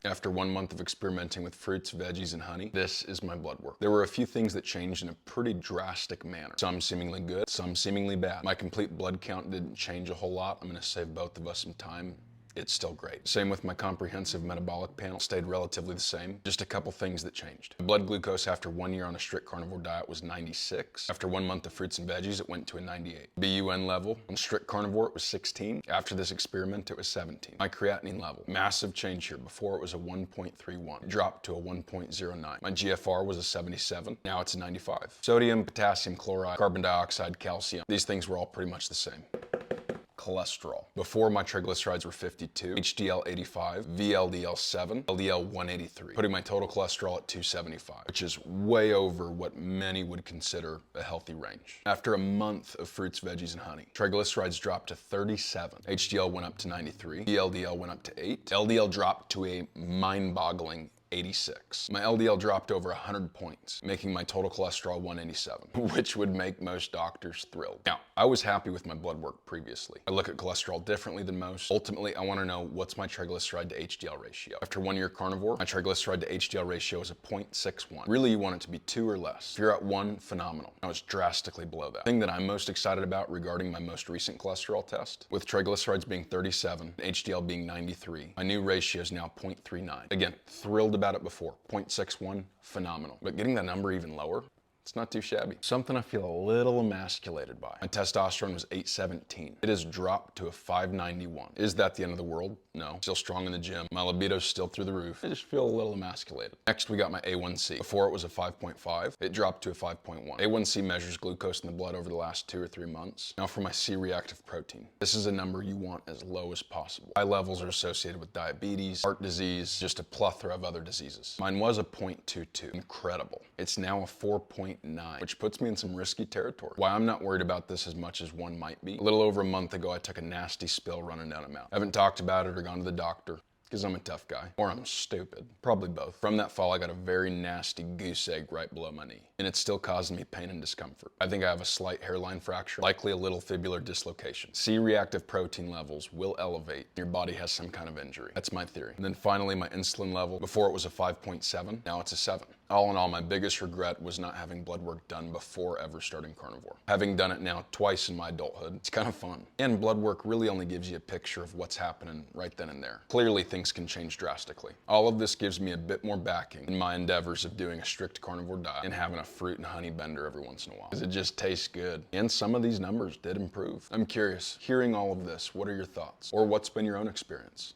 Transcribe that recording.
After 1 month of experimenting with fruits, veggies, and honey, this is my blood work. There were a few things that changed in a pretty drastic manner. Some seemingly good, some seemingly bad. My complete blood count didn't change a whole lot. I'm gonna save both of us some time. It's still great. Same with my comprehensive metabolic panel, stayed relatively the same. Just a couple things that changed. My blood glucose after 1 year on a strict carnivore diet was 96. After 1 month of fruits and veggies, it went to a 98. BUN level on strict carnivore, it was 16. After this experiment, it was 17. My creatinine level, massive change here. Before it was a 1.31, it dropped to a 1.09. My GFR was a 77, now it's a 95. Sodium, potassium chloride, carbon dioxide, calcium, these things were all pretty much the same. Cholesterol. Before, my triglycerides were 52, HDL 85, VLDL 7, LDL 183, putting my total cholesterol at 275, which is way over what many would consider a healthy range. After a month of fruits, veggies, and honey, triglycerides dropped to 37, HDL went up to 93, VLDL went up to 8, LDL dropped to a mind-boggling 86. My LDL dropped over 100 points, making my total cholesterol 187, which would make most doctors thrilled. Now, I was happy with my blood work previously. I look at cholesterol differently than most. Ultimately, I want to know what's my triglyceride to HDL ratio. After 1 year carnivore, my triglyceride to HDL ratio is a 0.61. Really, you want it to be 2 or less. If you're at 1, phenomenal. I was drastically below that. The thing that I'm most excited about regarding my most recent cholesterol test, with triglycerides being 37, HDL being 93, my new ratio is now 0.39. Again, thrilled about it before. 0.61, phenomenal. But getting that number even lower, it's not too shabby. Something I feel a little emasculated by. My testosterone was 817. It has dropped to a 591. Is that the end of the world? No. Still strong in the gym. My libido's still through the roof. I just feel a little emasculated. Next, we got my A1C. Before it was a 5.5. It dropped to a 5.1. A1C measures glucose in the blood over the last 2 or 3 months. Now for my C-reactive protein. This is a number you want as low as possible. High levels are associated with diabetes, heart disease, just a plethora of other diseases. Mine was a 0.22. Incredible. It's now a 4.9, which puts me in some risky territory. Why I'm not worried about this as much as one might be. A little over a month ago, I took a nasty spill running down a mountain. I haven't talked about it or gone to the doctor, because I'm a tough guy, or I'm stupid, probably both. From that fall, I got a very nasty goose egg right below my knee, and it's still causing me pain and discomfort. I think I have a slight hairline fracture, likely a little fibular dislocation. C-reactive protein levels will elevate. Your body has some kind of injury. That's my theory. And then finally, my insulin level. Before it was a 5.7, now it's a 7. All in all, my biggest regret was not having blood work done before ever starting carnivore. Having done it now twice in my adulthood, it's kind of fun. And blood work really only gives you a picture of what's happening right then and there. Clearly, things can change drastically. All of this gives me a bit more backing in my endeavors of doing a strict carnivore diet and having a fruit and honey bender every once in a while, because it just tastes good. And some of these numbers did improve. I'm curious, hearing all of this, what are your thoughts? Or what's been your own experience?